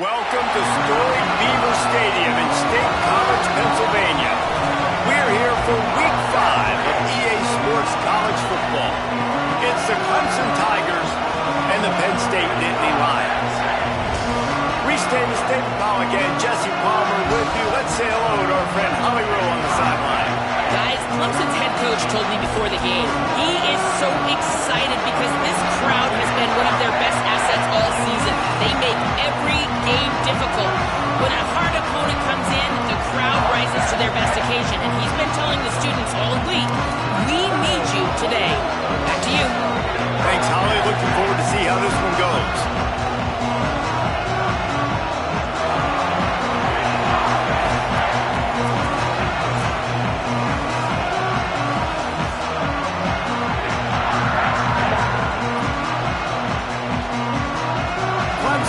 Welcome to storied Beaver Stadium in State College, Pennsylvania. We're here for Week 5 of EA Sports College Football. It's the Clemson Tigers and the Penn State Nittany Lions. Reese Davis, David Pollock, and Jesse Palmer with you. Let's say hello to our friend Holly Rowe on the sideline. Guys, Clemson's head coach told me before the game, he is so excited because this crowd has been one of their best assets all season. They make every game difficult. When a hard opponent comes in, the crowd rises to their best occasion, and he's been telling the students all week, we need you today. Back to you. Thanks, Holly. Looking forward to see how this one goes.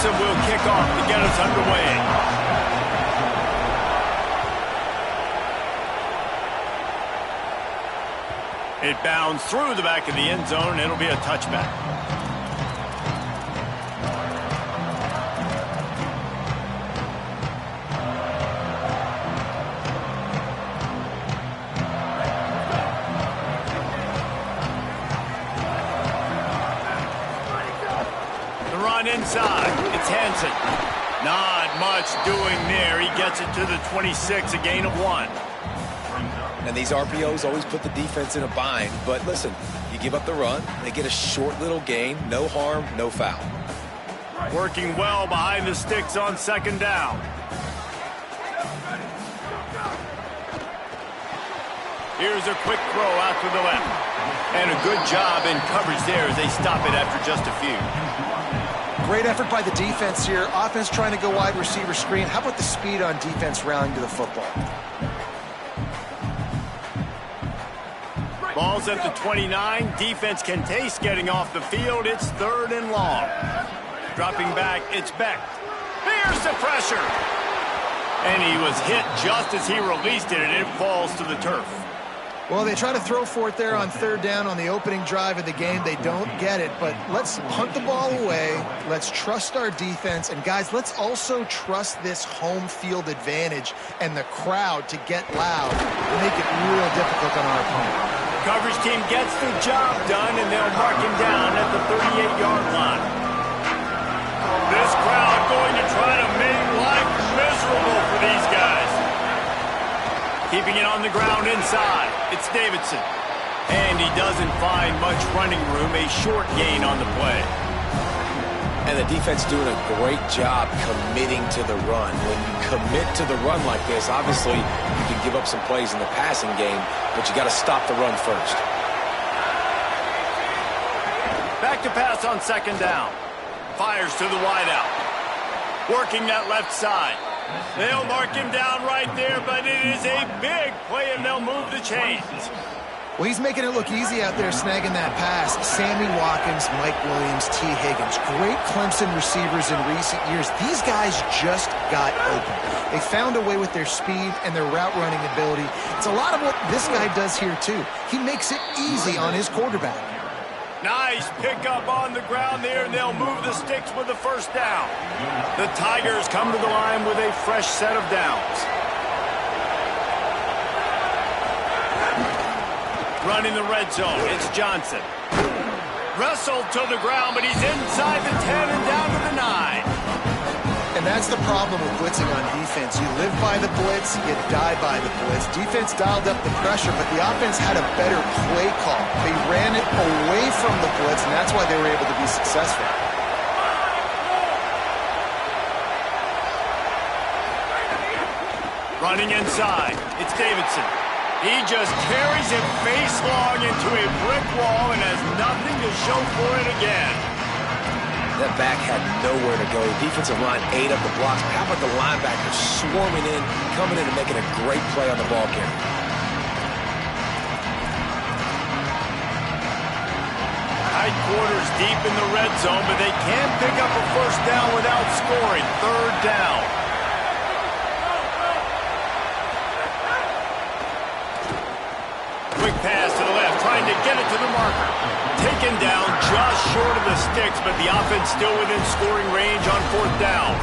Will kick off to get us underway. It bounds through the back of the end zone, and it'll be a touchback. Inside, it's Hansen. Not much doing there. He gets it to the 26, a gain of 1. And these RPOs always put the defense in a bind. But listen, you give up the run, they get a short little gain, no harm, no foul. Working well behind the sticks on second down. Here's a quick throw out to the left. And a good job in coverage there as they stop it after just a few. Great effort by the defense here. Offense trying to go wide receiver screen. How about the speed on defense rallying to the football? Ball's at the 29. Defense can taste getting off the field. It's 3rd and long. Dropping back, it's Beck. Here's the pressure. And he was hit just as he released it, and it falls to the turf. Well, they try to throw for it there on 3rd down on the opening drive of the game. They don't get it, but let's hunt the ball away. Let's trust our defense. And, guys, let's also trust this home field advantage and the crowd to get loud and make it real difficult on our opponent. Coverage team gets the job done, and they'll mark him down at the 38-yard line. This crowd going to try to make life miserable for these guys. Keeping it on the ground inside. It's Davidson. And he doesn't find much running room. A short gain on the play. And the defense doing a great job committing to the run. When you commit to the run like this, obviously you can give up some plays in the passing game, but you got to stop the run first. Back to pass on second down. Fires to the wideout. Working that left side. They'll mark him down right there, but it is a big play, and they'll move the chains. Well, he's making it look easy out there snagging that pass. Sammy Watkins, Mike Williams, T. Higgins. Great Clemson receivers in recent years. These guys just got open. They found a way with their speed and their route running ability. It's a lot of what this guy does here, too. He makes it easy on his quarterback. Nice pickup on the ground there, and they'll move the sticks with the first down. The Tigers come to the line with a fresh set of downs. Running the red zone, it's Johnson. Wrestled to the ground, but he's inside the 10 and down to the 9. And that's the problem with blitzing on defense. You live by the blitz, you die by the blitz. Defense dialed up the pressure, but the offense had a better play call. They ran it away from the blitz, and that's why they were able to be successful. Running inside, it's Davidson. He just carries it face long into a brick wall and has nothing to show for it again. That back had nowhere to go. Defensive line ate up the blocks. How about the linebackers swarming in, coming in and making a great play on the ball carrier? Tight quarters deep in the red zone, but they can't pick up a first down without scoring. 3rd down. Quick pass to the left, trying to get it to the marker. Taken down just short of the sticks, but the offense still within scoring range on 4th down.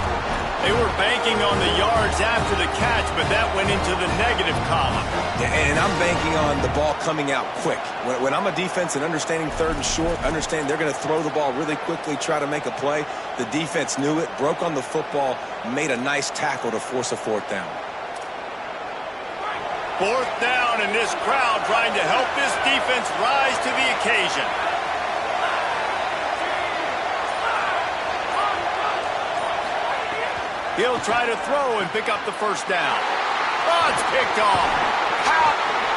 They were banking on the yards after the catch, but that went into the negative column. And I'm banking on the ball coming out quick. When I'm a defense and understanding third and short, understand they're going to throw the ball really quickly, try to make a play. The defense knew it, broke on the football, made a nice tackle to force a fourth down. Fourth down, and this crowd trying to help this defense rise to the occasion. He'll try to throw and pick up the first down. Oh, it's picked off.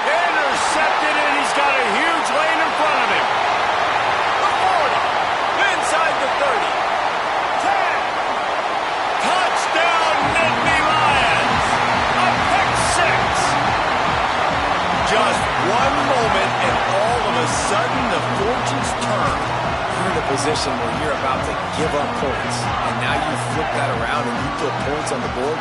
Intercepted, and he's got a huge lane in front of him. The 40, inside the 30. 10. Touchdown, Nittany Lions. A pick six. Just one moment, and all of a sudden, the fortunes turn. You're in a position where you're about to give up points, and now you flip that around and you put points on the board.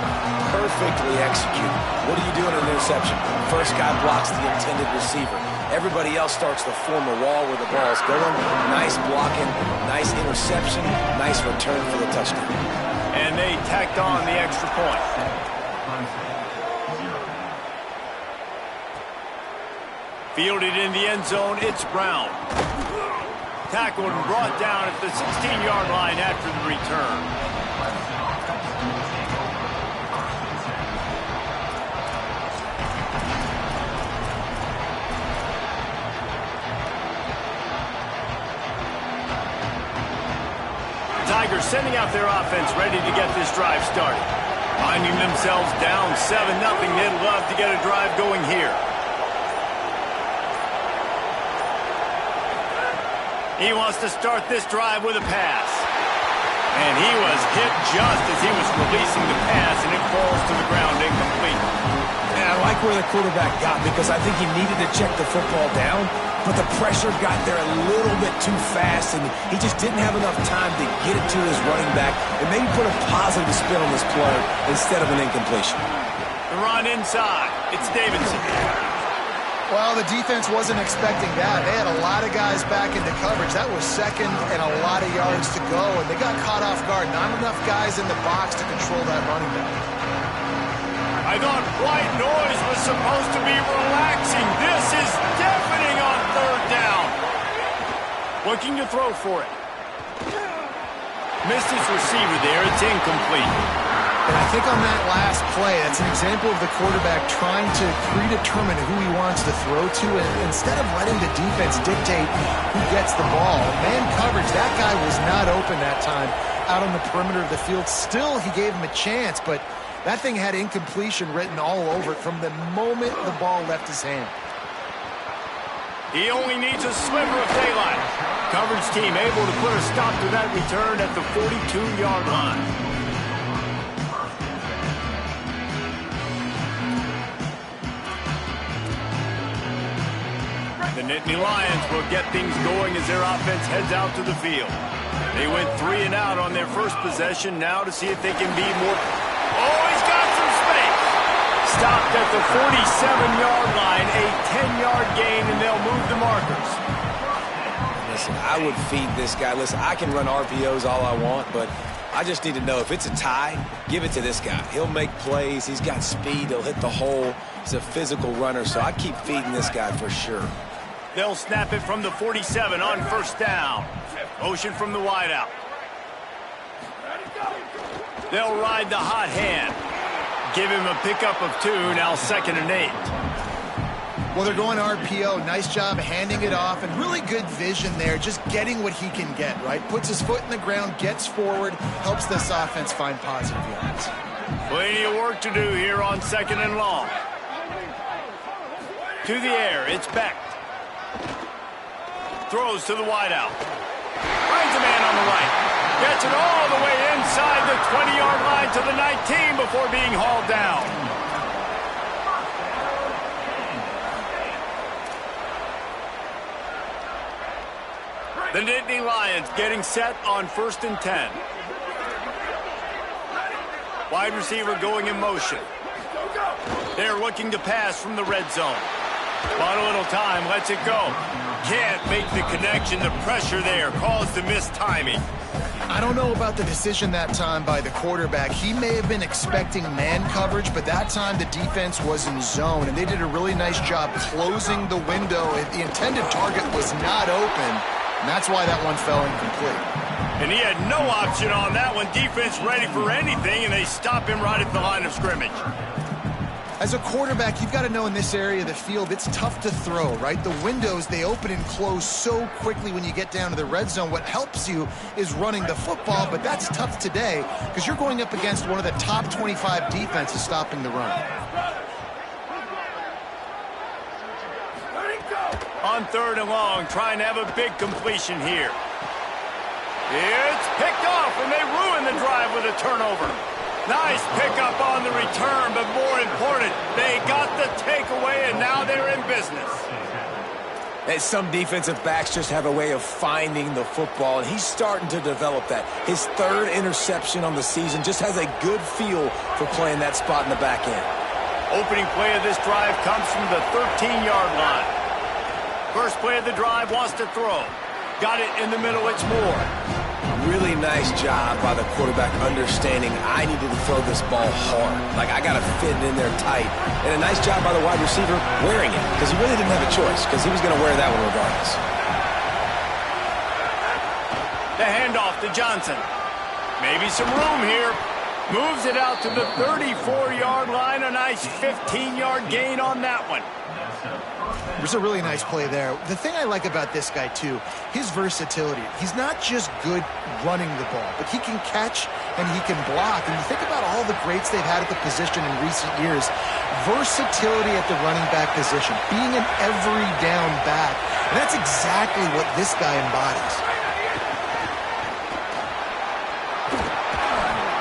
Perfectly executed. What do you do in an interception? First guy blocks the intended receiver. Everybody else starts to form a wall where the ball's going. Nice blocking, nice interception, nice return for the touchdown. And they tacked on the extra point. Fielded in the end zone, it's Brown. Tackled and brought down at the 16-yard line after the return. Tigers sending out their offense ready to get this drive started. Finding themselves down 7-0, they'd love to get a drive going here. He wants to start this drive with a pass. And he was hit just as he was releasing the pass, and it falls to the ground incomplete. And I like where the quarterback got, because I think he needed to check the football down, but the pressure got there a little bit too fast, and he just didn't have enough time to get it to his running back and maybe put a positive spin on this play instead of an incompletion. The run inside. It's Davidson. Well, the defense wasn't expecting that. They had a lot of guys back into coverage. That was second and a lot of yards to go, and they got caught off guard. Not enough guys in the box to control that running back. I thought white noise was supposed to be relaxing. This is deafening on third down. Looking to throw for it. Missed his receiver there. It's incomplete. And I think on that last play, that's an example of the quarterback trying to predetermine who he wants to throw to, and instead of letting the defense dictate who gets the ball. Man coverage, that guy was not open that time out on the perimeter of the field. Still, he gave him a chance, but that thing had incompletion written all over it from the moment the ball left his hand. He only needs a sliver of daylight. Coverage team able to put a stop to that return at the 42-yard line. The Nittany Lions will get things going as their offense heads out to the field. They went 3 and out on their first possession, now to see if they can be more. Oh, he's got some space. Stopped at the 47-yard line, a 10-yard gain, and they'll move the markers. Listen, I would feed this guy. Listen, I can run RPOs all I want, but I just need to know if it's a tie, give it to this guy. He'll make plays. He's got speed. He'll hit the hole. He's a physical runner, so I keep feeding this guy for sure. They'll snap it from the 47 on first down. Motion from the wideout. They'll ride the hot hand. Give him a pickup of 2, now 2nd and 8. Well, they're going RPO. Nice job handing it off, and really good vision there, just getting what he can get, right? Puts his foot in the ground, gets forward, helps this offense find positive yards. Plenty of work to do here on 2nd and long. To the air, it's Beck. Throws to the wideout. Finds a man on the right. Gets it all the way inside the 20-yard line to the 19 before being hauled down. The Nittany Lions getting set on 1st and 10. Wide receiver going in motion. They're looking to pass from the red zone. Bought a little time, lets it go. Can't make the connection. The pressure there caused the missed timing. I don't know about the decision that time by the quarterback. He may have been expecting man coverage, but that time the defense was in zone, and they did a really nice job closing the window. The intended target was not open, and that's why that one fell incomplete. And he had no option on that one. Defense ready for anything, and they stop him right at the line of scrimmage. As a quarterback, you've got to know in this area of the field, it's tough to throw, right? The windows, they open and close so quickly when you get down to the red zone. What helps you is running the football, but that's tough today because you're going up against one of the top 25 defenses stopping the run. On 3rd and long, trying to have a big completion here. It's picked off, and they ruin the drive with a turnover. Nice pickup on the return, but more important, they got the takeaway, and now they're in business. And some defensive backs just have a way of finding the football, and he's starting to develop that. His 3rd interception on the season just has a good feel for playing that spot in the back end. Opening play of this drive comes from the 13-yard line. First play of the drive wants to throw. Got it in the middle, it's Moore. Really nice job by the quarterback understanding I needed to throw this ball hard. Like, I got to fit it in there tight. And a nice job by the wide receiver wearing it because he really didn't have a choice because he was going to wear that one regardless. The handoff to Johnson. Maybe some room here. Moves it out to the 34-yard line. A nice 15-yard gain on that one. There's a really nice play there. The thing I like about this guy, too, his versatility. He's not just good running the ball, but he can catch and he can block. And you think about all the greats they've had at the position in recent years. Versatility at the running back position, being an every down back. And that's exactly what this guy embodies.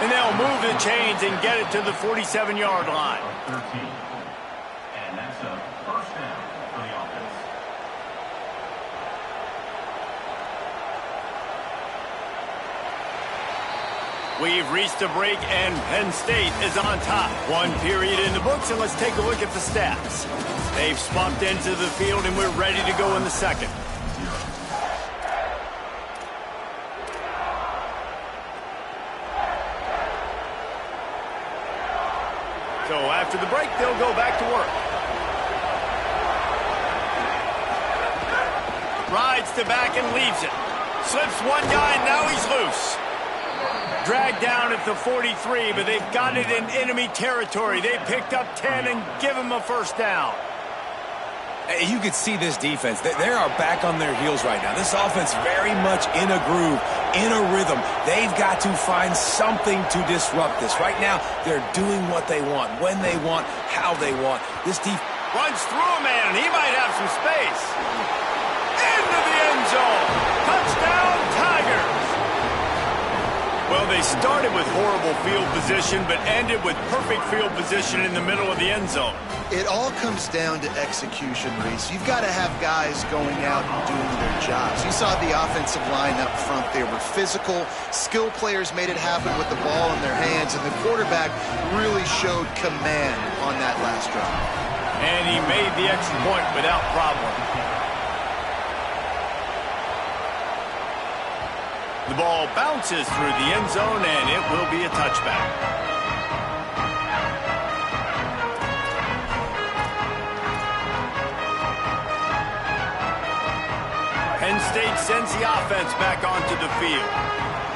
And they'll move the chains and get it to the 47-yard line. 13. And that's a first down for the offense. We've reached a break, and Penn State is on top. 1 period in the books, and let's take a look at the stats. They've swapped into the field, and we're ready to go in the second. So after the break, they'll go back to work. Rides to back and leaves it. Slips one guy, and now he's loose. Dragged down at the 43, but they've got it in enemy territory. They picked up 10 and give him a first down. You could see this defense. They are back on their heels right now. This offense very much in a groove, in a rhythm. They've got to find something to disrupt this. Right now, they're doing what they want, when they want, how they want. This defense runs through a man, and he might have some space. Into the end zone. Touchdown, Tigers. Well, they started with horrible field position, but ended with perfect field position in the middle of the end zone. It all comes down to execution, Reese. You've got to have guys going out and doing their jobs. You saw the offensive line up front. They were physical. Skill players made it happen with the ball in their hands, and the quarterback really showed command on that last drive. And he made the extra point without problem. The ball bounces through the end zone, and it will be a touchback. Penn State sends the offense back onto the field.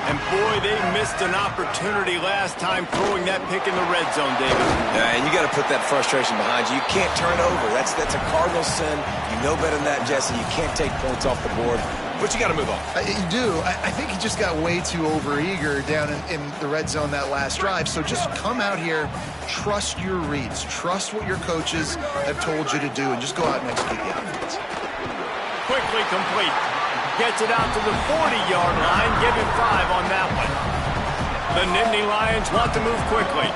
And boy, they missed an opportunity last time throwing that pick in the red zone, David. Yeah, and you got to put that frustration behind you. You can't turn over. That's a cardinal sin. You know better than that, Jesse. You can't take points off the board. But you got to move on. You do. I think he just got way too overeager down in the red zone that last drive. So just come out here, trust your reads, trust what your coaches have told you to do, and just go out and execute the offense. Quickly complete. Gets it out to the 40-yard line. Give him 5 on that one. The Nittany Lions want to move quickly.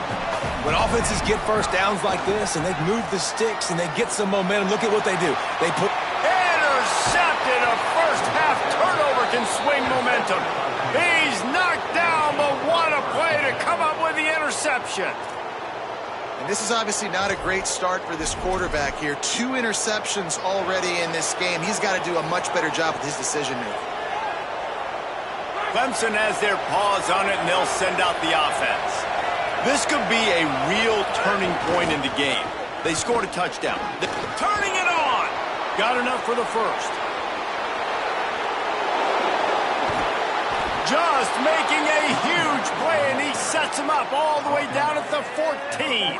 When offenses get first downs like this and they move the sticks and they get some momentum, look at what they do. They put... Intercepted. A first-half turnover can swing momentum. He's knocked down, but what a play to come up with the interception. And this is obviously not a great start for this quarterback here. 2 interceptions already in this game. He's got to do a much better job with his decision-making. Clemson has their paws on it, and they'll send out the offense. This could be a real turning point in the game. They scored a touchdown. Turning it on! Got enough for the first. Just making a huge play, and he sets him up all the way down at the 14.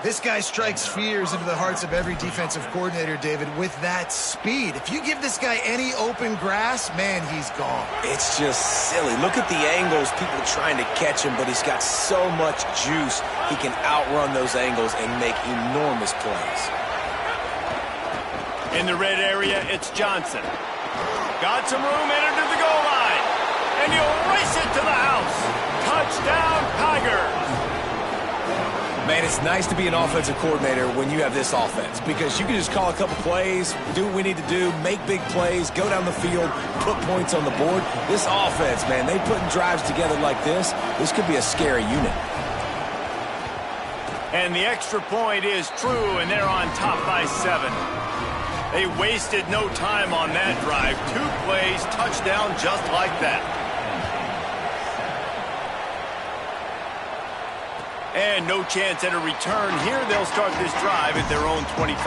This guy strikes fears into the hearts of every defensive coordinator, David, with that speed. If you give this guy any open grass, man, he's gone. It's just silly. Look at the angles, people trying to catch him, but he's got so much juice. He can outrun those angles and make enormous plays. In the red area, it's Johnson. Got some room, entered to the goal line. And he'll race it to the house. Touchdown, Tigers. Man, it's nice to be an offensive coordinator when you have this offense because you can just call a couple plays, do what we need to do, make big plays, go down the field, put points on the board. This offense, man, they putting drives together like this could be a scary unit. And the extra point is true, and they're on top by 7. They wasted no time on that drive. 2 plays, touchdown just like that. And no chance at a return here. They'll start this drive at their own 25.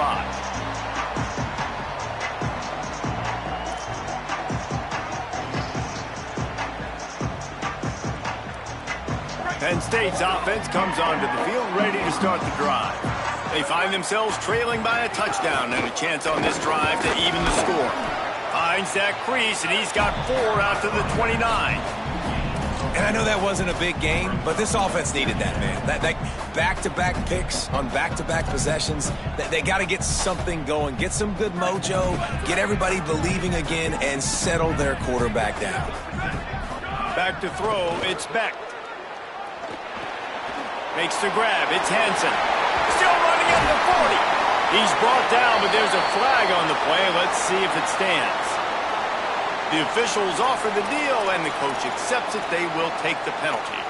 Penn State's offense comes onto the field ready to start the drive. They find themselves trailing by a touchdown and a chance on this drive to even the score. Finds that crease, and he's got 4 out to the 29. And I know that wasn't a big game, but this offense needed that, man. That back-to-back picks on back-to-back possessions, they got to get something going, get some good mojo, get everybody believing again, and settle their quarterback down. Back to throw, it's Beck. Makes the grab, it's Hansen. Still running at the 40. He's brought down, but there's a flag on the play. Let's see if it stands. The officials offer the deal, and the coach accepts it. They will take the penalty.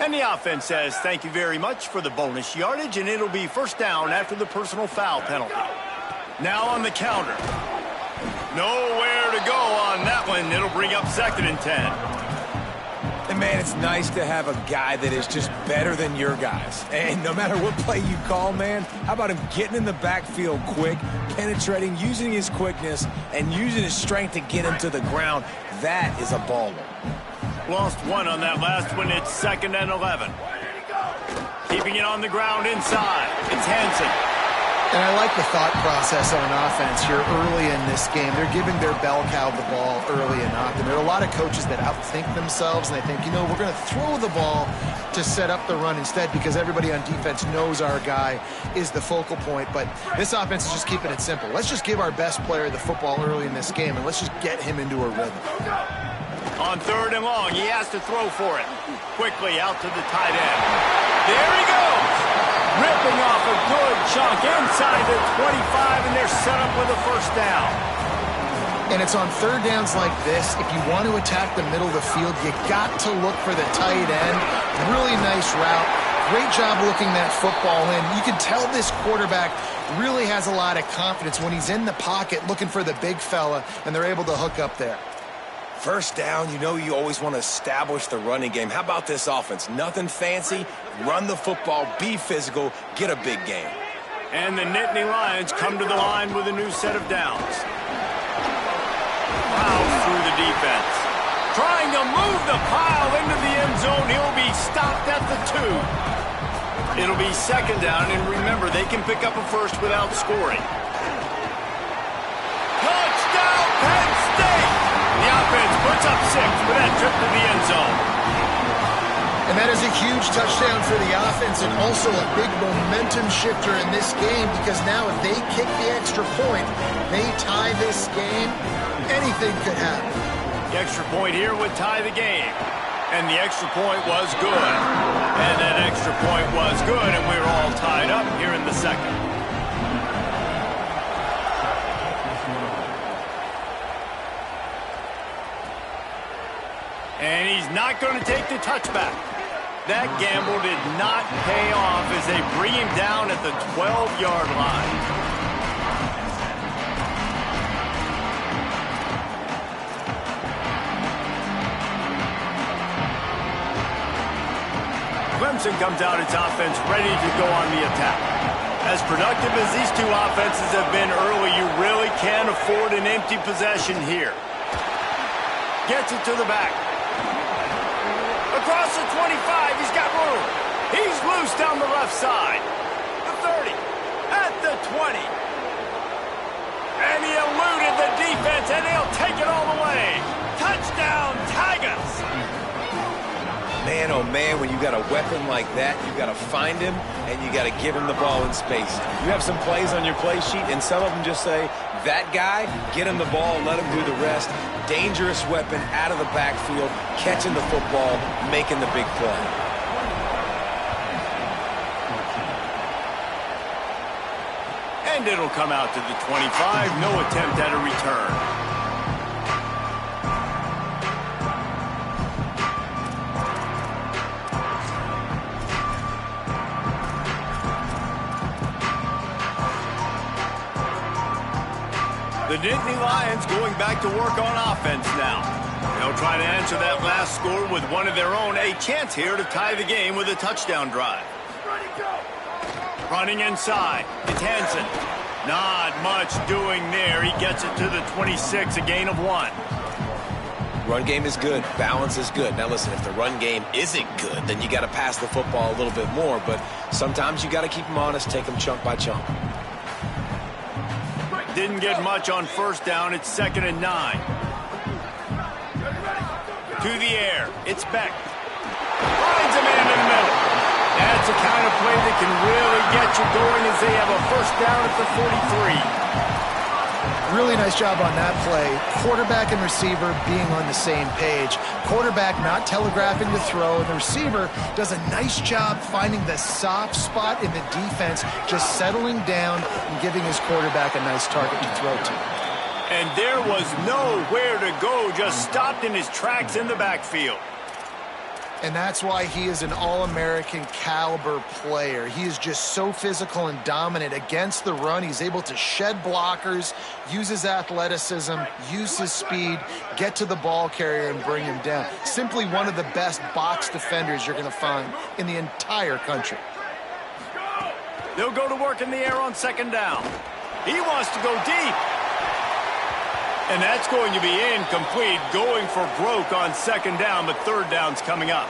And the offense says thank you very much for the bonus yardage, and it'll be first down after the personal foul penalty. Now on the counter. Nowhere to go on that one. It'll bring up 2nd and 10. And, man, it's nice to have a guy that is just better than your guys. And no matter what play you call, man, how about him getting in the backfield quick, penetrating, using his quickness, and using his strength to get him to the ground. That is a baller. Lost 1 on that last one. It's 2nd and 11. Keeping it on the ground inside. It's Hansen. And I like the thought process on offense here early in this game. They're giving their bell cow the ball early and often. There are a lot of coaches that outthink themselves, and they think, you know, we're going to throw the ball to set up the run instead because everybody on defense knows our guy is the focal point. But this offense is just keeping it simple. Let's just give our best player the football early in this game, and let's just get him into a rhythm. On 3rd and long, he has to throw for it. Quickly out to the tight end. There he goes! Ripping off a good chunk inside the 25, and they're set up with a first down. And it's on 3rd downs like this. If you want to attack the middle of the field, you got to look for the tight end. Really nice route. Great job looking that football in. You can tell this quarterback really has a lot of confidence when he's in the pocket looking for the big fella, and they're able to hook up there. First down, you know you always want to establish the running game. How about this offense? Nothing fancy. Run the football, be physical, get a big game. And the Nittany Lions come to the line with a new set of downs. Plows through the defense. Trying to move the pile into the end zone. He'll be stopped at the 2. It'll be 2nd down, and remember, they can pick up a first without scoring. Touchdown, Penn State! The offense puts up 6 for that trip to the end zone. And that is a huge touchdown for the offense and also a big momentum shifter in this game because now if they kick the extra point, they tie this game, anything could happen. The extra point here would tie the game. And the extra point was good. And that extra point was good, and we're all tied up here in the 2nd. And he's not going to take the touchback. That gamble did not pay off as they bring him down at the 12-yard line. Clemson comes out its offense ready to go on the attack. As productive as these two offenses have been early, you really can't afford an empty possession here. Gets it to the back. Across the 25, he's got room. He's loose down the left side. The 30, at the 20. And he eluded the defense, and he'll take it all the way. Touchdown, Tigers! Man, oh man, when you got a weapon like that, you got to find him, and you got to give him the ball in space. You have some plays on your play sheet, and some of them just say, that guy, get him the ball, let him do the rest. Dangerous weapon out of the backfield, catching the football, making the big play. And it'll come out to the 25. No attempt at a return. The Nittany Lions going back to work on offense now. They'll try to answer that last score with one of their own. A chance here to tie the game with a touchdown drive. Running inside. It's Hansen. Not much doing there. He gets it to the 26, a gain of 1. Run game is good. Balance is good. Now listen, if the run game isn't good, then you got to pass the football a little bit more. But sometimes you got to keep them honest, take them chunk by chunk. Didn't get much on first down. It's 2nd and 9. To the air. It's Beck. Finds a man in the middle. That's the kind of play that can really get you going as they have a first down at the 43. Really nice job on that play. Quarterback and receiver being on the same page. Quarterback not telegraphing the throw, and the receiver does a nice job finding the soft spot in the defense, just settling down and giving his quarterback a nice target to throw to. And there was nowhere to go, just stopped in his tracks in the backfield. And that's why he is an All-American caliber player. He is just so physical and dominant against the run. He's able to shed blockers, use his athleticism, use his speed, get to the ball carrier and bring him down. Simply one of the best box defenders you're going to find in the entire country. They'll go to work in the air on 2nd down. He wants to go deep. And that's going to be incomplete, going for broke on 2nd down, but 3rd down's coming up.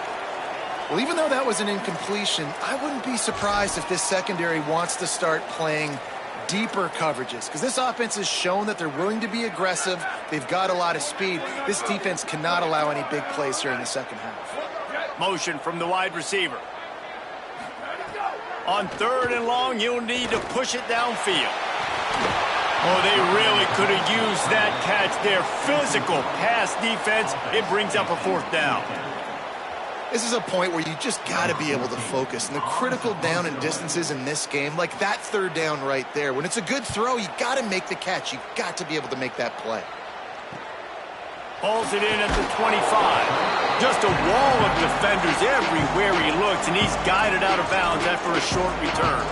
Well, even though that was an incompletion, I wouldn't be surprised if this secondary wants to start playing deeper coverages, because this offense has shown that they're willing to be aggressive. They've got a lot of speed. This defense cannot allow any big plays here in the second half. Motion from the wide receiver. On 3rd and long, you'll need to push it downfield. Oh, they really could have used that catch there. Physical pass defense. It brings up a 4th down. This is a point where you just got to be able to focus. And the critical down and distances in this game, like that 3rd down right there, when it's a good throw, you got to make the catch. You've got to be able to make that play. Hauls it in at the 25. Just a wall of defenders everywhere he looks, and he's guided out of bounds after a short return.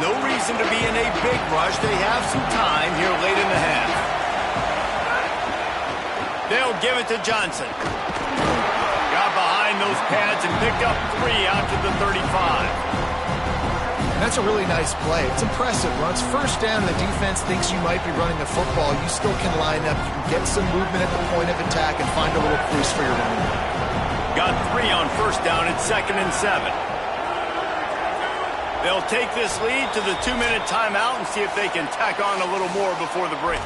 No reason to be in a big rush. They have some time here late in the half. They'll give it to Johnson. Got behind those pads and picked up 3 out to the 35. That's a really nice play. It's impressive. Once first down, the defense thinks you might be running the football. You still can line up. You can get some movement at the point of attack and find a little crease for your running back. Got 3 on first down at 2nd and 7. They'll take this lead to the 2-minute timeout and see if they can tack on a little more before the break.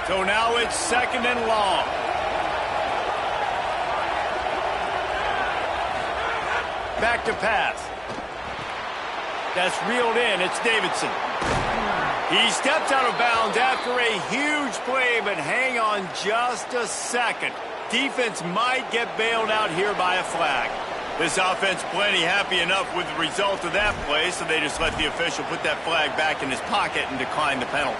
So now it's 2nd and long. Back to pass. That's reeled in. It's Davidson. He steps out of bounds after a huge play, but hang on just a second. Defense might get bailed out here by a flag. This offense plenty happy enough with the result of that play, so they just let the official put that flag back in his pocket and decline the penalty.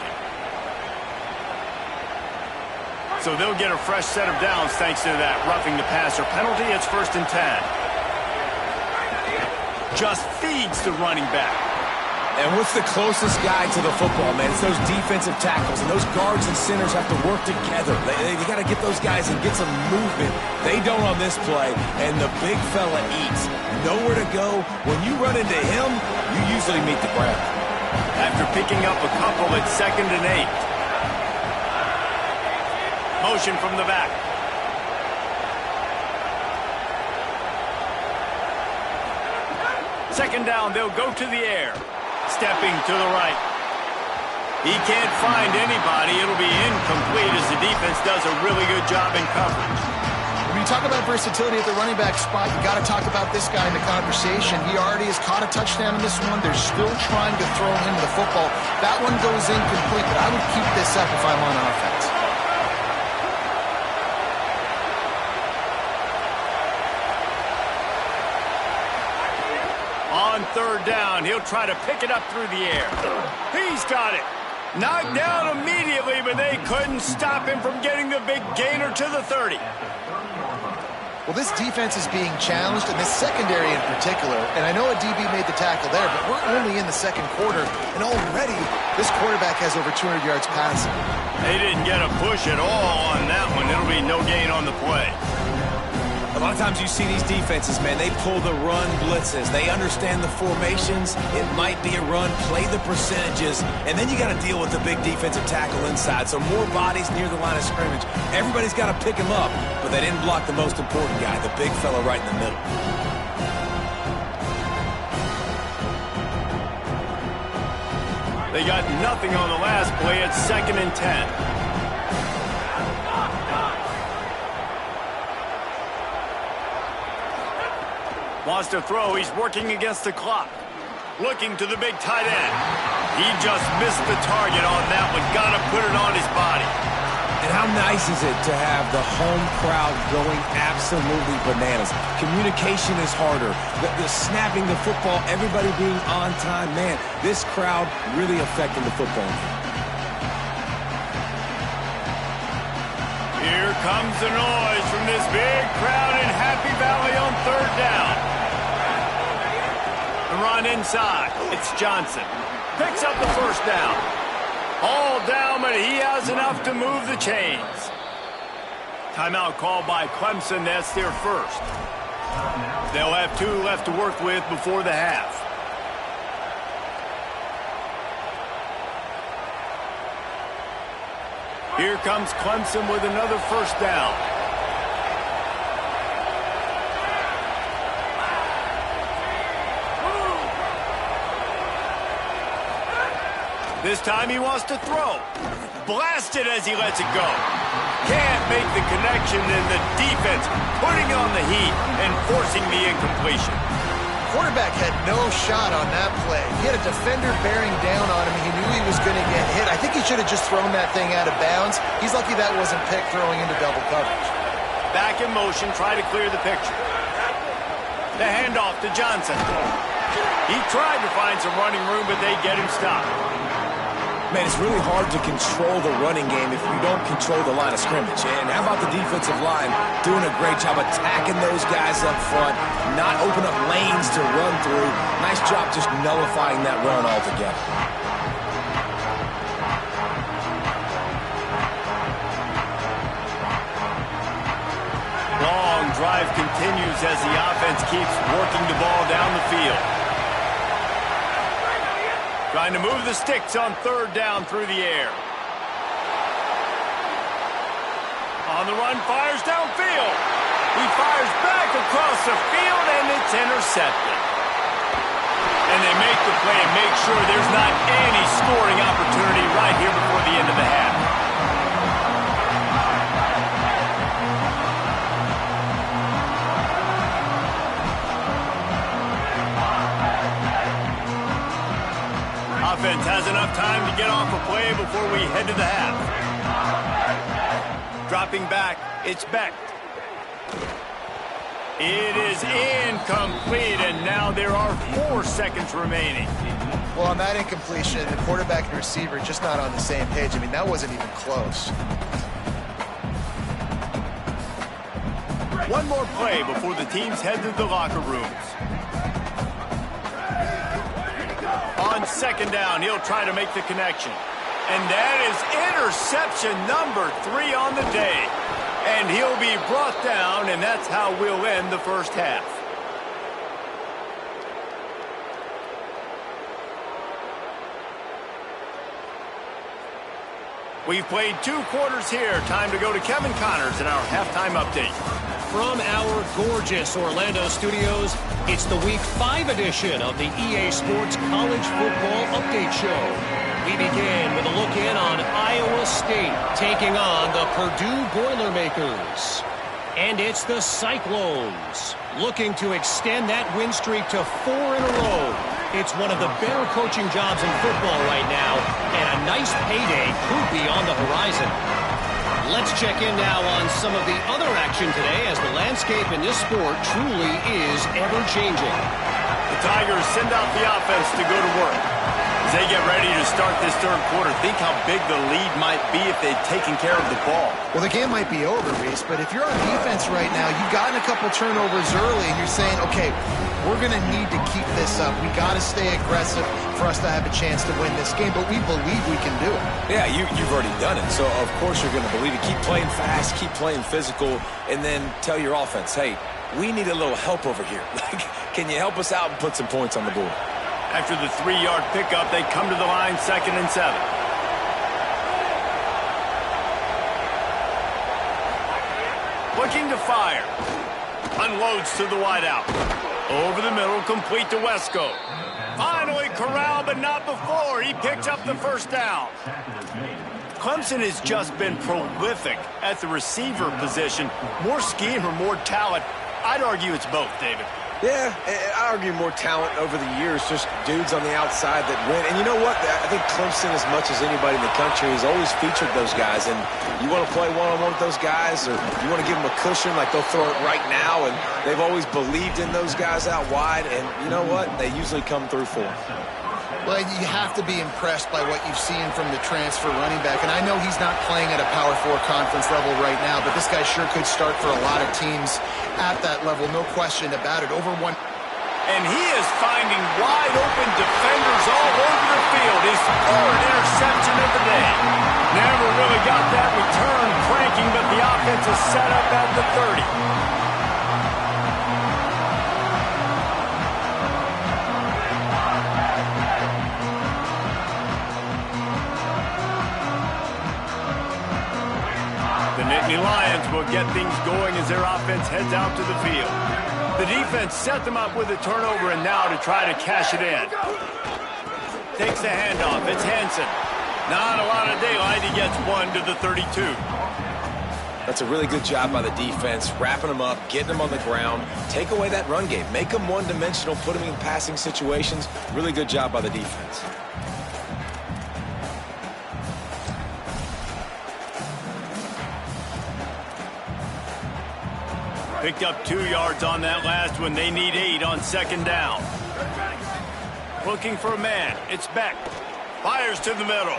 So they'll get a fresh set of downs thanks to that roughing the passer penalty. It's 1st and 10. Just feeds the running back. And what's the closest guy to the football, man? It's those defensive tackles, and those guards and centers have to work together. They got to get those guys and get some movement. They don't on this play, and the big fella eats. Nowhere to go. When you run into him, you usually meet the ground. After picking up a couple, it's 2nd and 8. Motion from the back. Second down, they'll go to the air. Stepping to the right. He can't find anybody. It'll be incomplete as the defense does a really good job in coverage. When you talk about versatility at the running back spot, you got to talk about this guy in the conversation. He already has caught a touchdown in this one. They're still trying to throw him the football. That one goes incomplete, but I would keep this up if I'm on offense. On 3rd down, he'll try to pick it up through the air. He's got it. Knocked down immediately, but they couldn't stop him from getting the big gainer to the 30. Well, this defense is being challenged, and this secondary in particular, and I know a DB made the tackle there, but we're only in the 2nd quarter, and already this quarterback has over 200 yards passing. They didn't get a push at all on that one. It'll be no gain on the play. A lot of times you see these defenses, man, they pull the run blitzes. They understand the formations. It might be a run, play the percentages, and then you got to deal with the big defensive tackle inside. So more bodies near the line of scrimmage. Everybody's got to pick him up, but they didn't block the most important guy, the big fella right in the middle. They got nothing on the last play. It's 2nd and 10. Wants to throw. He's working against the clock. Looking to the big tight end. He just missed the target on that one. Got to put it on his body. And how nice is it to have the home crowd going absolutely bananas? Communication is harder. The snapping the football, everybody being on time. Man, this crowd really affecting the football game. Here comes the noise from this big crowd in Happy Valley on 3rd down. The run inside. It's Johnson. Picks up the 1st down. All down, but he has enough to move the chains. Timeout called by Clemson. That's their 1st. They'll have 2 left to work with before the half. Here comes Clemson with another 1st down. This time he wants to throw. Blasted as he lets it go. Can't make the connection, and the defense putting on the heat and forcing the incompletion. Quarterback had no shot on that play. He had a defender bearing down on him. He knew he was going to get hit. I think he should have just thrown that thing out of bounds. He's lucky that wasn't picked throwing into double coverage. Back in motion, try to clear the picture. The handoff to Johnson. He tried to find some running room, but they get him stopped. Man, it's really hard to control the running game if you don't control the line of scrimmage. And how about the defensive line doing a great job attacking those guys up front, not open up lanes to run through. Nice job just nullifying that run altogether. Long drive continues as the offense keeps working the ball down the field. Trying to move the sticks on 3rd down through the air. On the run, fires downfield. He fires back across the field, and it's intercepted. And they make the play and make sure there's not any scoring opportunity right here before the end of the half. has enough time to get off a play before we head to the half. Dropping back, it's Beck. It is incomplete, and now there are 4 seconds remaining. Well, on that incompletion, the quarterback and receiver just not on the same page. I mean, that wasn't even close. One more play before the teams head to the locker rooms. On second down, he'll try to make the connection. And that is interception number 3 on the day. And he'll be brought down, and that's how we'll end the first half. We've played 2 quarters here. Time to go to Kevin Connors in our halftime update. From our gorgeous Orlando studios, it's the Week 5 edition of the EA Sports College Football Update Show. We begin with a look in on Iowa State taking on the Purdue Boilermakers. And it's the Cyclones looking to extend that win streak to 4 in a row. It's one of the better coaching jobs in football right now, and a nice payday could be on the horizon. Let's check in now on some of the other action today, as the landscape in this sport truly is ever-changing. The Tigers send out the offense to go to work. As they get ready to start this third quarter, think how big the lead might be if they'd taken care of the ball. Well, the game might be over, Reese, but if you're on defense right now, you've gotten a couple turnovers early, and you're saying, okay, we're going to need to keep this up. We got to stay aggressive for us to have a chance to win this game, but we believe we can do it. Yeah, you've already done it, so of course you're going to believe it. Keep playing fast, keep playing physical, and then tell your offense, hey, we need a little help over here. Can you help us out and put some points on the board? After the 3-yard pickup, they come to the line, 2nd and 7. Looking to fire. Unloads to the wideout. Over the middle, complete to Wesco. Finally corralled, but not before. He picks up the first down. Clemson has just been prolific at the receiver position. More scheme or more talent? I'd argue it's both, David. Yeah, I argue more talent over the years, just dudes on the outside that win. And you know what? I think Clemson, as much as anybody in the country, has always featured those guys. And you want to play one-on-one with those guys, or you want to give them a cushion, like they'll throw it right now. And they've always believed in those guys out wide. And you know what? They usually come through for them. Well, you have to be impressed by what you've seen from the transfer running back. And I know he's not playing at a Power 4 conference level right now, but this guy sure could start for a lot of teams at that level, no question about it. Over one. And he is finding wide open defenders all over the field. His 3rd interception of the day. Never really got that return cranking, but the offense is set up at the 30. The Nittany Lions will get things going as their offense heads out to the field. The defense set them up with a turnover, and now to try to cash it in. Takes the handoff. It's Hansen. Not a lot of daylight. He gets 1 to the 32. That's a really good job by the defense, wrapping them up, getting them on the ground. Take away that run game. Make them one-dimensional, put them in passing situations. Really good job by the defense. Picked up 2 yards on that last one. They need 8 on 2nd down. Looking for a man. It's Beck. Fires to the middle.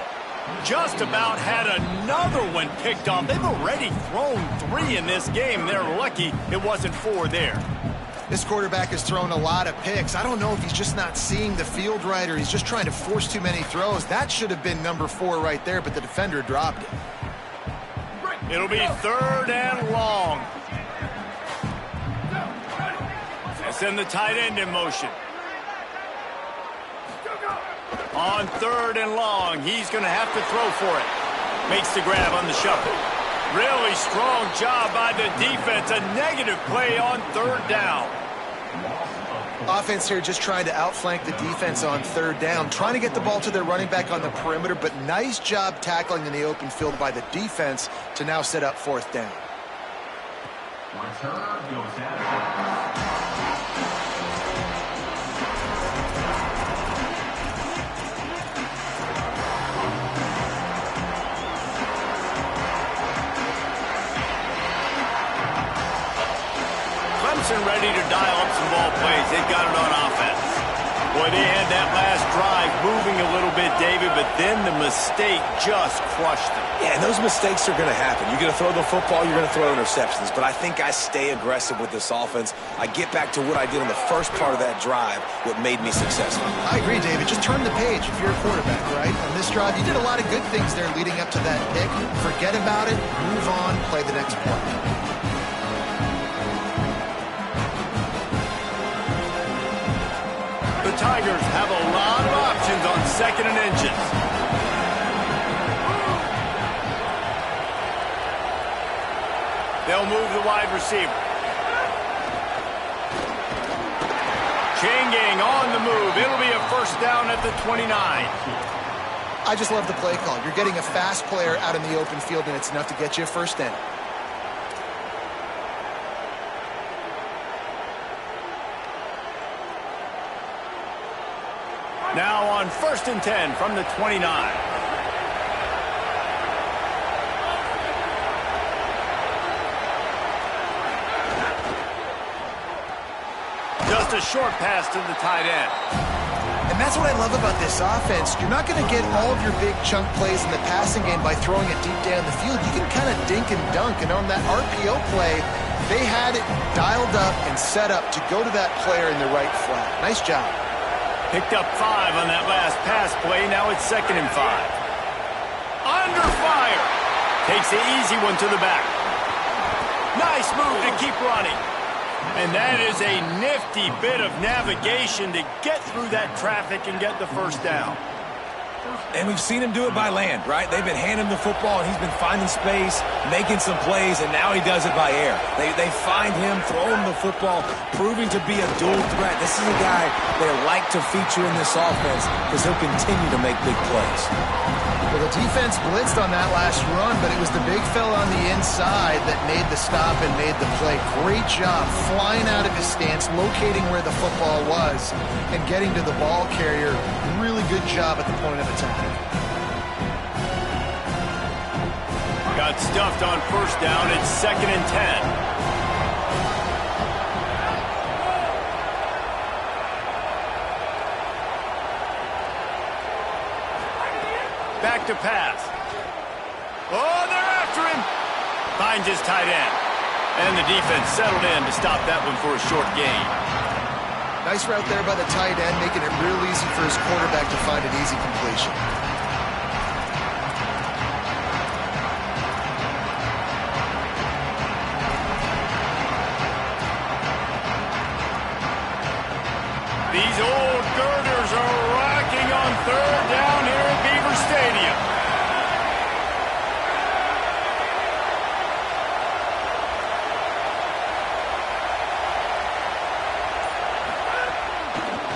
Just about had another one picked off. They've already thrown 3 in this game. They're lucky it wasn't 4 there. This quarterback has thrown a lot of picks. I don't know if he's just not seeing the field right or he's just trying to force too many throws. That should have been number 4 right there, but the defender dropped it. It'll be 3rd and long. Send the tight end in motion. On 3rd and long, he's going to have to throw for it. Makes the grab on the shuffle. Really strong job by the defense. A negative play on 3rd down. Offense here just trying to outflank the defense on 3rd down, trying to get the ball to their running back on the perimeter, but nice job tackling in the open field by the defense to now set up 4th down. Return goes out. and ready to dial up some ball plays. They've got it on offense. Boy, they had that last drive moving a little bit, David, but then the mistake just crushed them. Yeah, and those mistakes are going to happen. You're going to throw the football, you're going to throw interceptions. But I think I stay aggressive with this offense. I get back to what I did in the first part of that drive, what made me successful. I agree, David. Just turn the page if you're a quarterback, right? On this drive, you did a lot of good things there leading up to that pick. Forget about it, move on, play the next play. The Tigers have a lot of options on second and inches. They'll move the wide receiver. Changing on the move. It'll be a first down at the 29. I just love the play call. You're getting a fast player out in the open field, and it's enough to get you a first down. Now on 1st and 10 from the 29. Just a short pass to the tight end. And that's what I love about this offense. You're not going to get all of your big chunk plays in the passing game by throwing it deep down the field. You can kind of dink and dunk. And on that RPO play, they had it dialed up and set up to go to that player in the right flat. Nice job. Picked up 5 on that last pass play. Now it's 2nd and 5. Under fire. Takes the easy one to the back. Nice move to keep running. And that is a nifty bit of navigation to get through that traffic and get the first down. And we've seen him do it by land, right? They've been handing him the football, and he's been finding space, making some plays, and now he does it by air. They find him, throw him the football, proving to be a dual threat. This is a guy they like to feature in this offense because he'll continue to make big plays. Well, the defense blitzed on that last run, but it was the big fella on the inside that made the stop and made the play. Great job flying out of his stance, locating where the football was, and getting to the ball carrier. Really good job at the point of attack. Got stuffed on first down. It's 2nd and 10. Back to pass. Oh, they're after him. Finds his tight end. And the defense settled in to stop that one for a short gain. Nice route there by the tight end, making it real easy for his quarterback to find an easy completion. These old girders are rocking on 3rd down here at Beaver Stadium.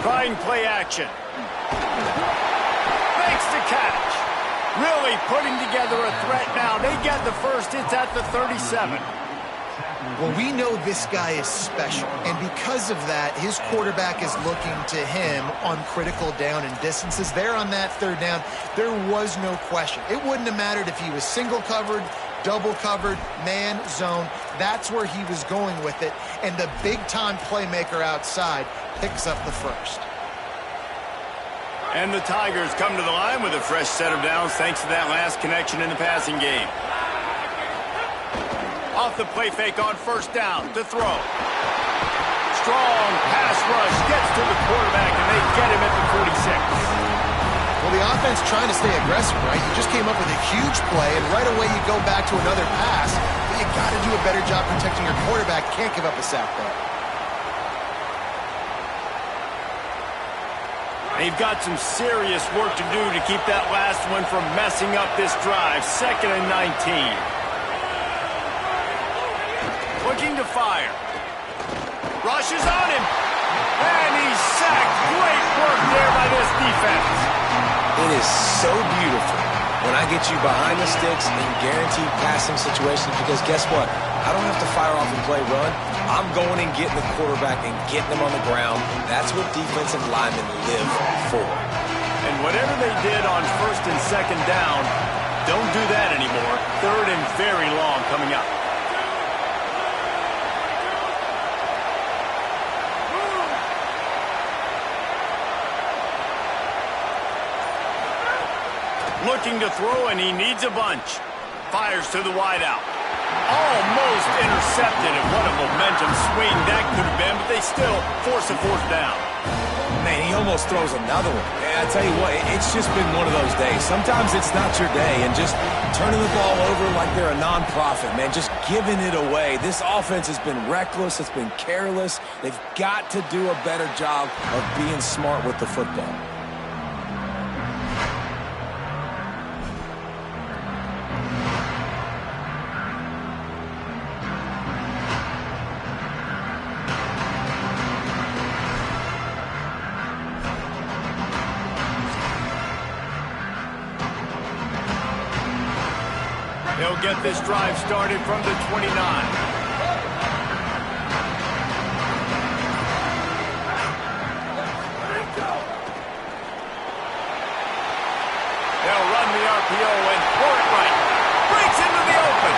Trying play action. Makes the catch. Really putting together a threat now. They get the first. It's at the 37. Well, we know this guy is special, and because of that, his quarterback is looking to him on critical down and distances. There on that 3rd down, there was no question. It wouldn't have mattered if he was single covered, double covered, man, zone. That's where he was going with it, and the big-time playmaker outside picks up the first. And the Tigers come to the line with a fresh set of downs thanks to that last connection in the passing game. Off the play fake on first down to throw. Strong pass rush gets to the quarterback, and they get him at the 46. Well, the offense trying to stay aggressive, right? You just came up with a huge play, and right away you go back to another pass. But you got to do a better job protecting your quarterback. Can't give up a sack there. They've got some serious work to do to keep that last one from messing up this drive. 2nd and 19. Looking to fire. Rushes on him. And he's sacked. Great work there by this defense. It is so beautiful when I get you behind the sticks in guaranteed passing situations because guess what? I don't have to fire off and play run. I'm going and getting the quarterback and getting them on the ground. That's what defensive linemen live for. And whatever they did on 1st and 2nd down, don't do that anymore. 3rd and very long coming up. Looking to throw, and he needs a bunch. Fires to the wideout. Almost intercepted, and what a momentum swing that could have been, but they still force a fourth down. Man, he almost throws another one. And I tell you what, it's just been one of those days. Sometimes it's not your day, and just turning the ball over like they're a nonprofit, man, just giving it away. This offense has been reckless. It's been careless. They've got to do a better job of being smart with the football. They'll get this drive started from the 29. They'll run the RPO and throw it right. Breaks into the open.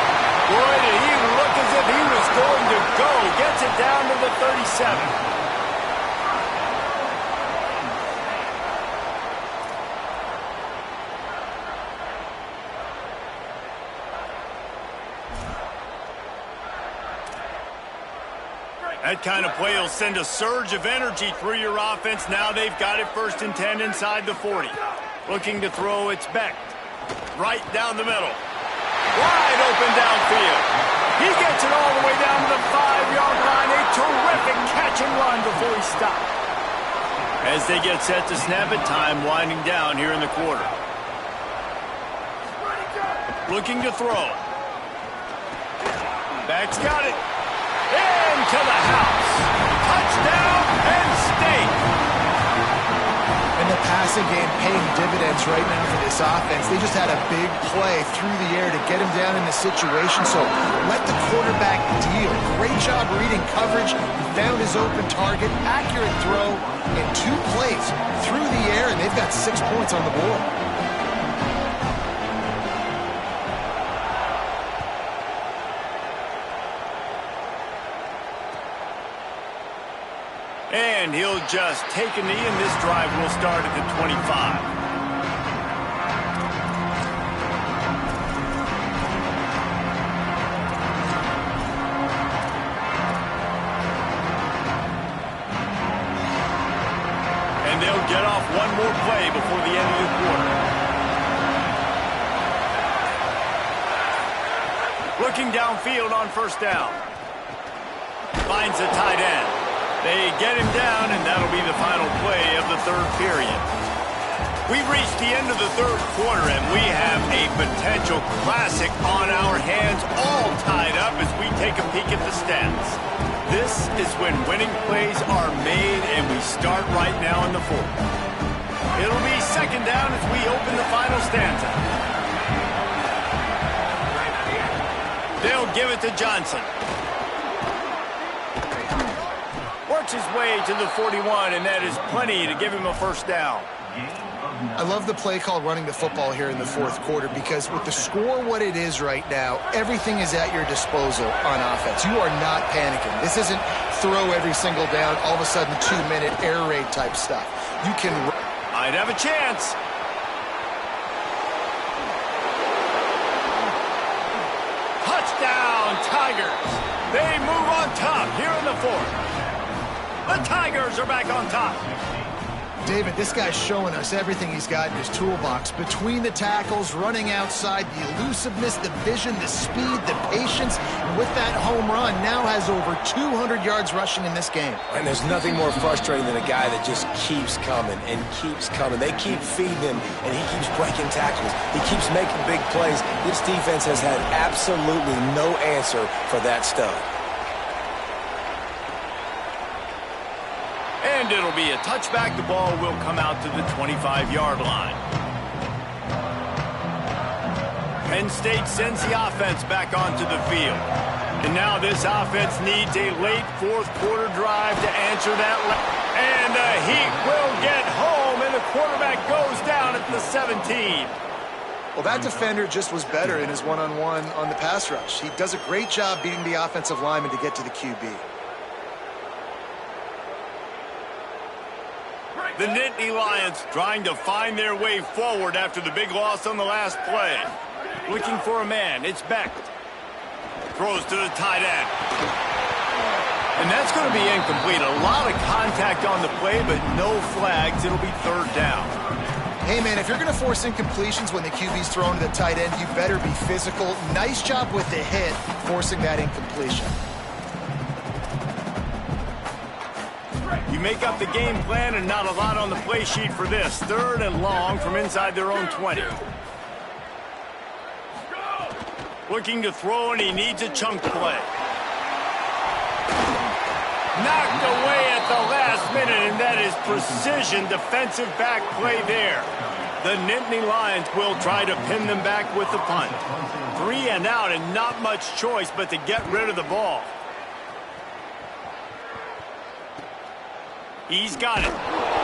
Boy, did he look as if he was going to go. Gets it down to the 37. That kind of play will send a surge of energy through your offense. Now they've got it 1st and 10 inside the 40. Looking to throw, it's Beck. Right down the middle. Wide open downfield. He gets it all the way down to the 5-yard line. A terrific catch and run before he stopped. As they get set to snap it, time winding down here in the quarter. Looking to throw. Beck's got it. Into the house. Touchdown, Penn State. And the passing game paying dividends right now for this offense. They just had a big play through the air to get him down in the situation. So let the quarterback deal. Great job reading coverage. He found his open target. Accurate throw in 2 plays through the air, and they've got 6 points on the board. And he'll just take a knee, and this drive will start at the 25. And they'll get off one more play before the end of the quarter. Looking downfield on 1st down. Finds the tight end. They get him down, and that'll be the final play of the 3rd period. We've reached the end of the 3rd quarter, and we have a potential classic on our hands, all tied up as we take a peek at the stats. This is when winning plays are made, and we start right now in the 4th. It'll be 2nd down as we open the final stanza. They'll give it to Johnson. Works his way to the 41, and that is plenty to give him a 1st down. I love the play call running the football here in the 4th quarter, because with the score what it is right now, everything is at your disposal on offense. You are not panicking. This isn't throw every single down, all of a sudden 2-minute air raid type stuff. You can... Might have a chance. Touchdown, Tigers. They move on top here in the 4th. The Tigers are back on top. David, this guy's showing us everything he's got in his toolbox. Between the tackles, running outside, the elusiveness, the vision, the speed, the patience. And with that home run, now has over 200 yards rushing in this game. And there's nothing more frustrating than a guy that just keeps coming and keeps coming. They keep feeding him, and he keeps breaking tackles. He keeps making big plays. This defense has had absolutely no answer for that stud. And it'll be a touchback. The ball will come out to the 25-yard line. Penn State sends the offense back onto the field. And now this offense needs a late 4th quarter drive to answer that. And the Heat will get home, and the quarterback goes down at the 17. Well, that defender just was better in his one-on-one on the pass rush. He does a great job beating the offensive lineman to get to the QB. The Nittany Lions trying to find their way forward after the big loss on the last play. Looking for a man. It's Beck. Throws to the tight end. And that's going to be incomplete. A lot of contact on the play, but no flags. It'll be third down. Hey, man, if you're going to force incompletions when the QB's thrown to the tight end, you better be physical. Nice job with the hit, forcing that incompletion. You make up the game plan and not a lot on the play sheet for this. Third and long from inside their own 20. Looking to throw, and he needs a chunk play. Knocked away at the last minute, and that is precision defensive back play there. The Nittany Lions will try to pin them back with the punt. 3 and out, and not much choice but to get rid of the ball. He's got it.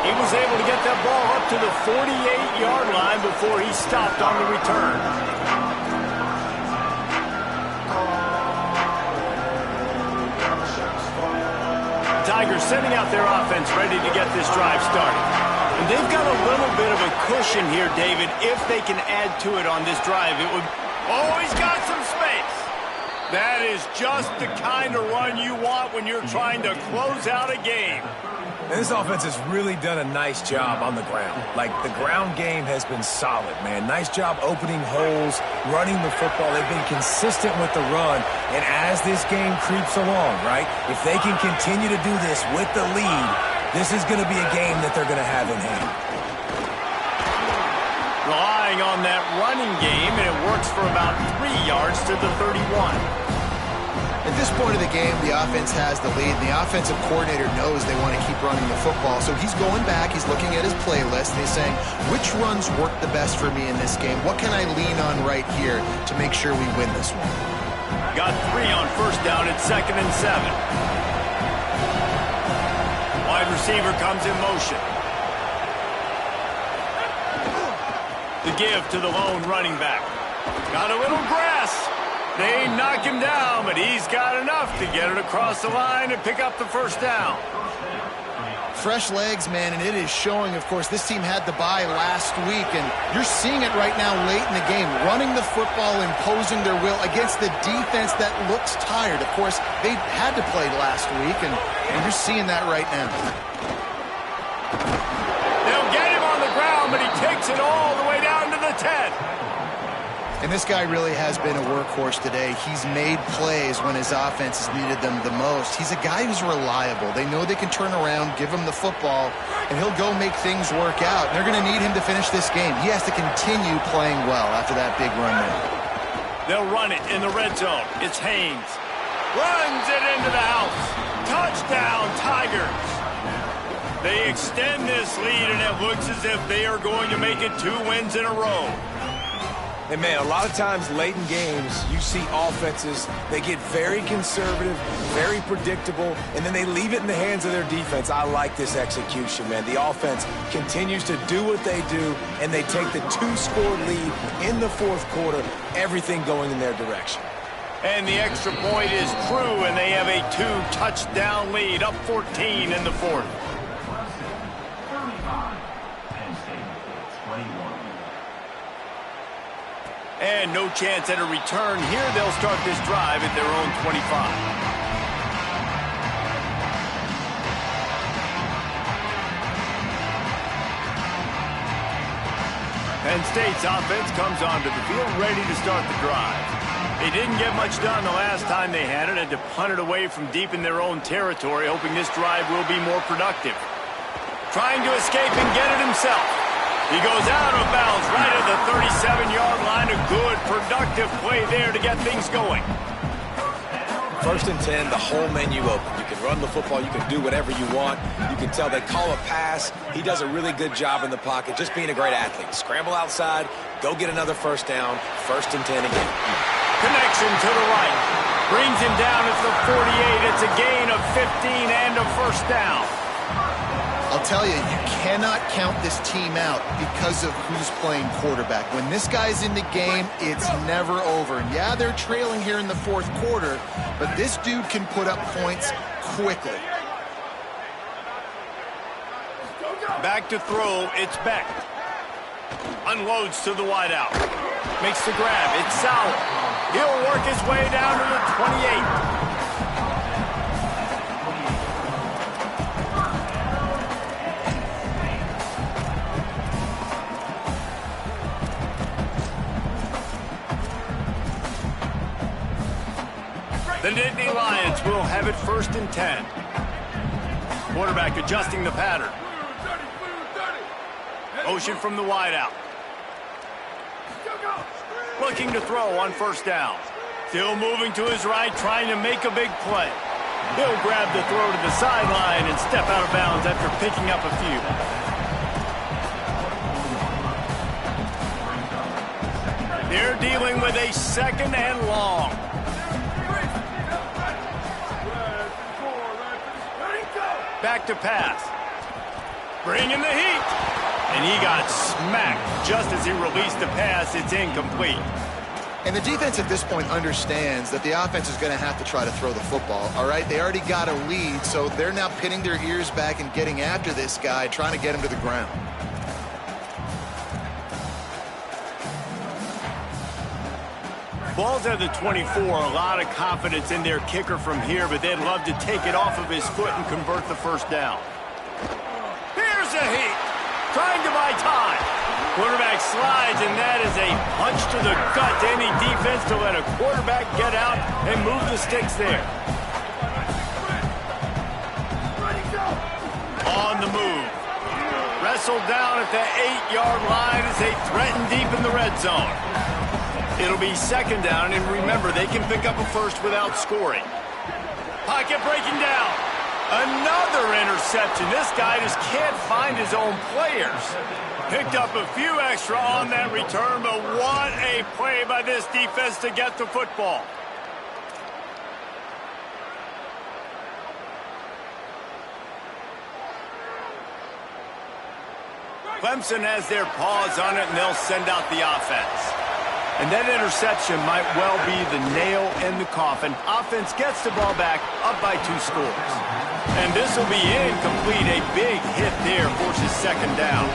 He was able to get that ball up to the 48-yard line before he stopped on the return. Tigers sending out their offense ready to get this drive started. And they've got a little bit of a cushion here, David. If they can add to it on this drive, it would... Oh, he's got some space. That is just the kind of run you want when you're trying to close out a game. And this offense has really done a nice job on the ground. Like, the ground game has been solid, man. Nice job opening holes, running the football. They've been consistent with the run. And as this game creeps along, right, if they can continue to do this with the lead, this is going to be a game that they're going to have in hand. Relying on that running game, and it works for about 3 yards to the 31. At this point of the game, the offense has the lead. The offensive coordinator knows they want to keep running the football. So he's going back, he's looking at his playlist, and he's saying, which runs work the best for me in this game? What can I lean on right here to make sure we win this one? Got 3 on first down at 2nd and 7. Wide receiver comes in motion. The give to the lone running back. Got a little grass. They knock him down, but he's got enough to get it across the line and pick up the first down. Fresh legs, man, and it is showing, of course. This team had the bye last week, and you're seeing it right now late in the game. Running the football, imposing their will against the defense that looks tired. Of course, they had to play last week, and you're seeing that right now. They'll get him on the ground, but he takes it all the way down to the 10. And this guy really has been a workhorse today. He's made plays when his offense has needed them the most. He's a guy who's reliable. They know they can turn around, give him the football, and he'll go make things work out. They're going to need him to finish this game. He has to continue playing well after that big run there. They'll run it in the red zone. It's Haynes. Runs it into the house. Touchdown, Tigers. They extend this lead, and it looks as if they are going to make it 2 wins in a row. And, man, a lot of times late in games, you see offenses, they get very conservative, very predictable, and then they leave it in the hands of their defense. I like this execution, man. The offense continues to do what they do, and they take the 2-score lead in the fourth quarter, everything going in their direction. And the extra point is true, and they have a 2-touchdown lead, up 14 in the fourth. And no chance at a return here. They'll start this drive at their own 25. Penn State's offense comes onto the field ready to start the drive. They didn't get much done the last time they had it, and to punt it away from deep in their own territory, hoping this drive will be more productive. Trying to escape and get it himself. He goes out of bounds right at the 37-yard line. A good, productive play there to get things going. 1st and 10, the whole menu open. You can run the football. You can do whatever you want. You can tell they call a pass. He does a really good job in the pocket, just being a great athlete. Scramble outside, go get another first down. 1st and 10 again. Connection to the right. Brings him down at the 48. It's a gain of 15 and a first down. I'll tell you, you cannot count this team out because of who's playing quarterback. When this guy's in the game, it's never over. And yeah, they're trailing here in the fourth quarter, but this dude can put up points quickly. Back to throw, it's Beck. Unloads to the wideout. Makes the grab, it's Sauer. He'll work his way down to the 28. The Nittany Lions will have it 1st and 10. Quarterback adjusting the pattern. Motion from the wideout. Looking to throw on 1st down. Still moving to his right, trying to make a big play. He'll grab the throw to the sideline and step out of bounds after picking up a few. They're dealing with a 2nd and long. Back to pass. Bringing the heat. And he got smacked just as he released the pass. It's incomplete. And the defense at this point understands that the offense is going to have to try to throw the football, all right? They already got a lead, so they're now pinning their ears back and getting after this guy, trying to get him to the ground. Ball's at the 24, a lot of confidence in their kicker from here, but they'd love to take it off of his foot and convert the 1st down. Here's a heat, trying to buy time. Quarterback slides, and that is a punch to the gut to any defense to let a quarterback get out and move the sticks there. On the move. Wrestled down at the 8-yard line as they threaten deep in the red zone. It'll be 2nd down, and remember, they can pick up a 1st without scoring. Pocket breaking down. Another interception. This guy just can't find his own players. Picked up a few extra on that return, but what a play by this defense to get the football. Clemson has their paws on it, and they'll send out the offense. And that interception might well be the nail in the coffin. Offense gets the ball back, up by 2 scores. And this will be incomplete. A big hit there forces 2nd down.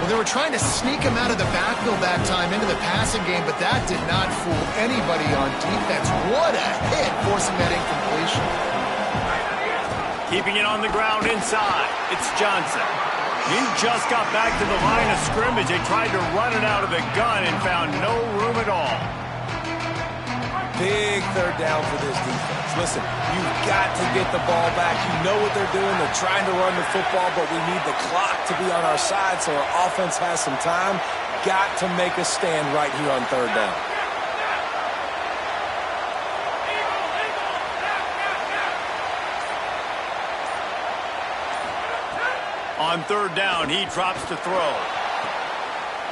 Well, they were trying to sneak him out of the backfield that time into the passing game, but that did not fool anybody on defense. What a hit, forcing that incompletion. Keeping it on the ground inside. It's Johnson. He just got back to the line of scrimmage. They tried to run it out of the gun and found no room at all. Big 3rd down for this defense. Listen, you've got to get the ball back. You know what they're doing. They're trying to run the football, but we need the clock to be on our side so our offense has some time. Got to make a stand right here on 3rd down. On 3rd down, he drops to throw.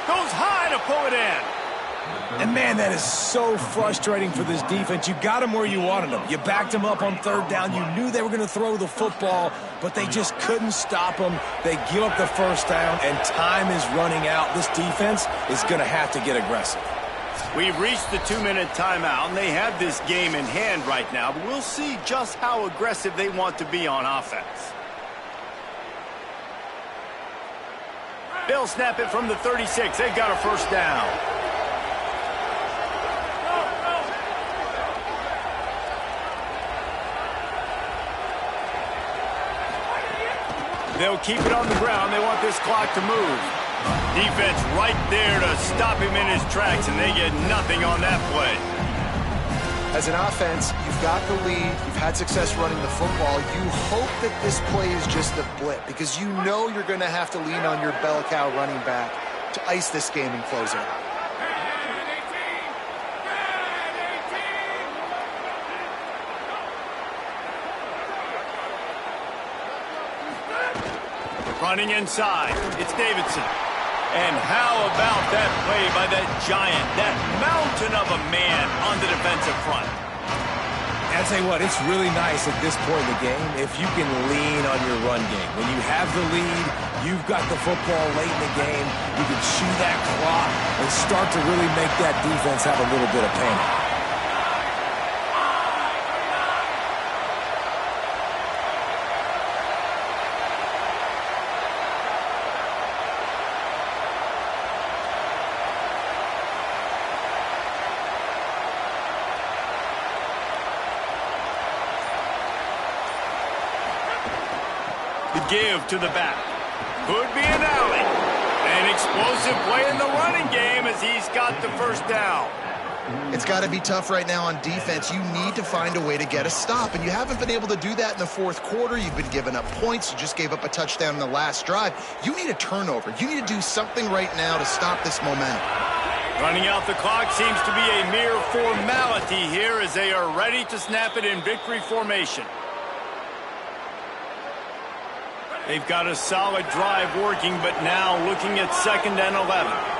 Goes high to pull it in. And, man, that is so frustrating for this defense. You got them where you wanted them. You backed them up on 3rd down. You knew they were going to throw the football, but they just couldn't stop them. They give up the 1st down, and time is running out. This defense is going to have to get aggressive. We've reached the 2-minute timeout, and they have this game in hand right now, but we'll see just how aggressive they want to be on offense. They'll snap it from the 36. They've got a 1st down. They'll keep it on the ground. They want this clock to move. Defense right there to stop him in his tracks, and they get nothing on that play. As an offense, you've got the lead, you've had success running the football. You hope that this play is just a blip because you know you're going to have to lean on your bell cow running back to ice this game and close it out. Running inside, it's Davidson. And how about that play by that giant, that mountain of a man on the defensive front? I'll tell you what, it's really nice at this point in the game if you can lean on your run game. When you have the lead, you've got the football late in the game, you can chew that clock and start to really make that defense have a little bit of panic. The give to the back. Could be an alley. An explosive play in the running game as he's got the first down. It's got to be tough right now on defense. You need to find a way to get a stop, and you haven't been able to do that in the fourth quarter. You've been giving up points. You just gave up a touchdown in the last drive. You need a turnover. You need to do something right now to stop this momentum. Running out the clock seems to be a mere formality here as they are ready to snap it in victory formation. They've got a solid drive working, but now looking at 2nd and 11.